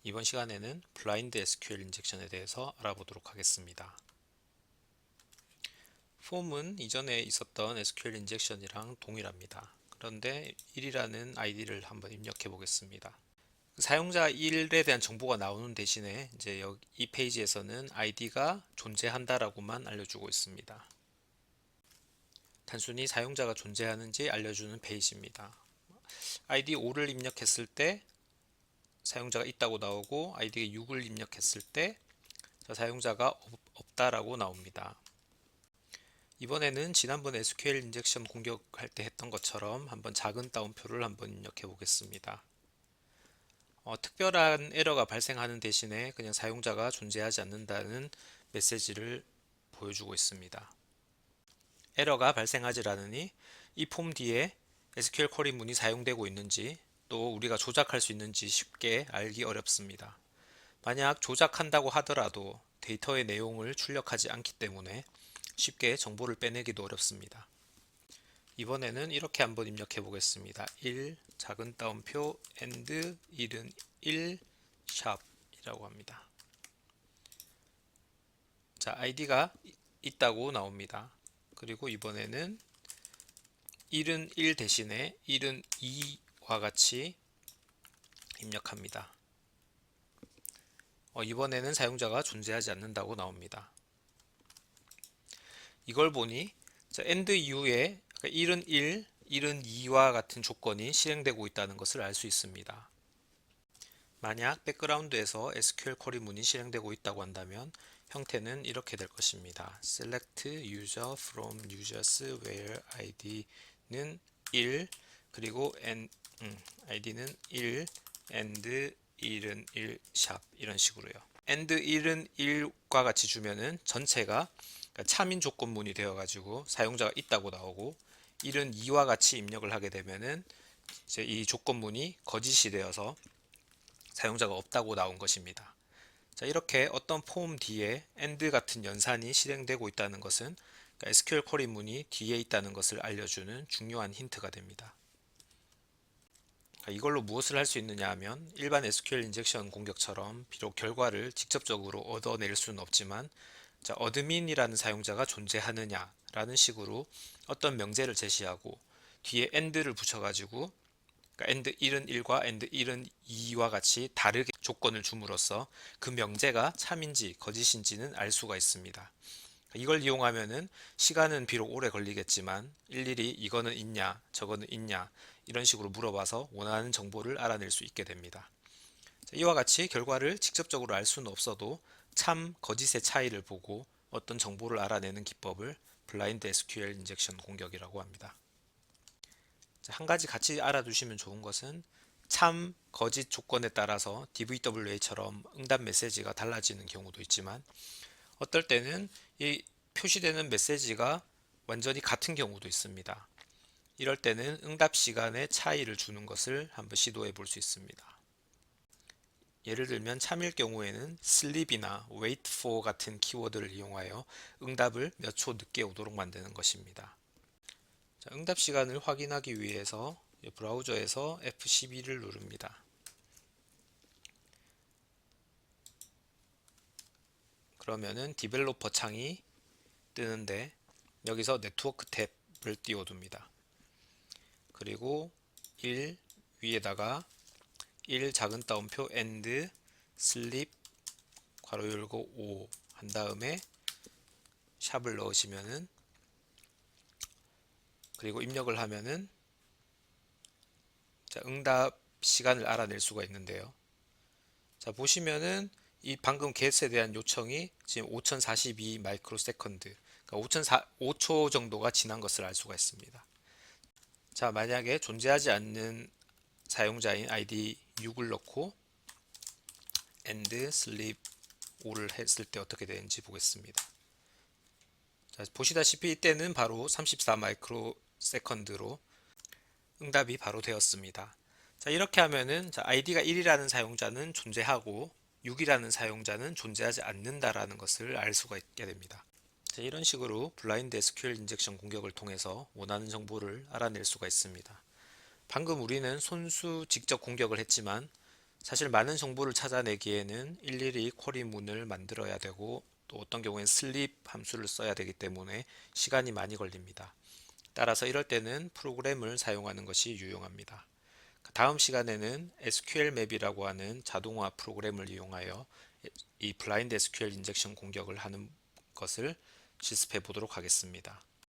이번 시간에는 블라인드 SQL 인젝션에 대해서 알아보도록 하겠습니다. 폼은 이전에 있었던 SQL 인젝션이랑 동일합니다. 그런데 1이라는 아이디를 한번 입력해 보겠습니다. 사용자 1에 대한 정보가 나오는 대신에 이제 이 페이지에서는 아이디가 존재한다라고만 알려주고 있습니다. 단순히 사용자가 존재하는지 알려주는 페이지입니다. 아이디 5를 입력했을 때 사용자가 있다고 나오고 아이디 6을 입력했을 때 사용자가 없다라고 나옵니다. 이번에는 지난번 SQL 인젝션 공격할 때 했던 것처럼 한번 작은 따옴표를 한번 입력해 보겠습니다. 특별한 에러가 발생하는 대신에 그냥 사용자가 존재하지 않는다는 메시지를 보여주고 있습니다. 에러가 발생하지 않으니 이 폼 뒤에 SQL 쿼리 문이 사용되고 있는지 또 우리가 조작할 수 있는지 쉽게 알기 어렵습니다. 만약 조작한다고 하더라도 데이터의 내용을 출력하지 않기 때문에 쉽게 정보를 빼내기도 어렵습니다. 이번에는 이렇게 한번 입력해 보겠습니다. 1 작은 따옴표 and 1은 1 샵이라고 합니다. 자, 아이디가 있다고 나옵니다. 그리고 이번에는 1은 1 대신에 1은 2와 같이 입력합니다. 이번에는 사용자가 존재하지 않는다고 나옵니다. 이걸 보니 and 이후에 1은 1, 1은 2와 같은 조건이 실행되고 있다는 것을 알 수 있습니다. 만약 백그라운드에서 SQL 쿼리 문이 실행되고 있다고 한다면 형태는 이렇게 될 것입니다. select user from users where id는 1 그리고 id는 1 and 1은 1 샵 이런 식으로요. and 1은 1과 같이 주면은 전체가 차민 조건문이 되어 가지고 사용자가 있다고 나오고 1은 2와 같이 입력을 하게 되면은 이제 이 조건문이 거짓이 되어서 사용자가 없다고 나온 것입니다. 자, 이렇게 어떤 폼 뒤에 and 같은 연산이 실행되고 있다는 것은 SQL 쿼리 문이 뒤에 있다는 것을 알려주는 중요한 힌트가 됩니다. 이걸로 무엇을 할 수 있느냐 하면 일반 SQL 인젝션 공격처럼 비록 결과를 직접적으로 얻어낼 수는 없지만 자, 어드민이라는 사용자가 존재하느냐 라는 식으로 어떤 명제를 제시하고 뒤에 and를 붙여가지고 and 1은 1과 and 1은 2와 같이 다르게 조건을 줌으로써 그 명제가 참인지 거짓인지는 알 수가 있습니다. 이걸 이용하면은 시간은 비록 오래 걸리겠지만 일일이 이거는 있냐 저거는 있냐 이런 식으로 물어봐서 원하는 정보를 알아낼 수 있게 됩니다. 이와 같이 결과를 직접적으로 알 수는 없어도 참 거짓의 차이를 보고 어떤 정보를 알아내는 기법을 블라인드 SQL 인젝션 공격이라고 합니다. 한 가지 같이 알아두시면 좋은 것은 참 거짓 조건에 따라서 DVWA처럼 응답 메시지가 달라지는 경우도 있지만 어떨 때는 이 표시되는 메시지가 완전히 같은 경우도 있습니다. 이럴 때는 응답 시간의 차이를 주는 것을 한번 시도해 볼 수 있습니다. 예를 들면 참일 경우에는 sleep이나 wait for 같은 키워드를 이용하여 응답을 몇 초 늦게 오도록 만드는 것입니다. 자, 응답 시간을 확인하기 위해서 브라우저에서 F12를 누릅니다. 그러면은 디벨로퍼 창이 뜨는데 여기서 네트워크 탭을 띄워둡니다. 그리고 1 위에다가 1 작은 따옴표 and sleep 괄호 열고 5 한 다음에 샵을 넣으시면은 그리고 입력을 하면은 자, 응답 시간을 알아낼 수가 있는데요. 자, 보시면은 이 방금 get에 대한 요청이 지금 5042 마이크로 세컨드, 그러니까 5초 정도가 지난 것을 알 수가 있습니다. 자, 만약에 존재하지 않는 사용자인 ID 6을 넣고 and sleep 5를 했을 때 어떻게 되는지 보겠습니다. 자, 보시다시피 이때는 바로 34 마이크로 세컨드로 응답이 바로 되었습니다. 자, 이렇게 하면은 자, id가 1이라는 사용자는 존재하고 6이라는 사용자는 존재하지 않는다라는 것을 알 수가 있게 됩니다. 자, 이런 식으로 블라인드 SQL 인젝션 공격을 통해서 원하는 정보를 알아낼 수가 있습니다. 방금 우리는 손수 직접 공격을 했지만 사실 많은 정보를 찾아내기에는 일일이 쿼리문을 만들어야 되고 또 어떤 경우엔 슬립 함수를 써야 되기 때문에 시간이 많이 걸립니다. 따라서 이럴 때는 프로그램을 사용하는 것이 유용합니다. 다음 시간에는 SQL 맵이라고 하는 자동화 프로그램을 이용하여 이 블라인드 SQL 인젝션 공격을 하는 것을 실습해 보도록 하겠습니다.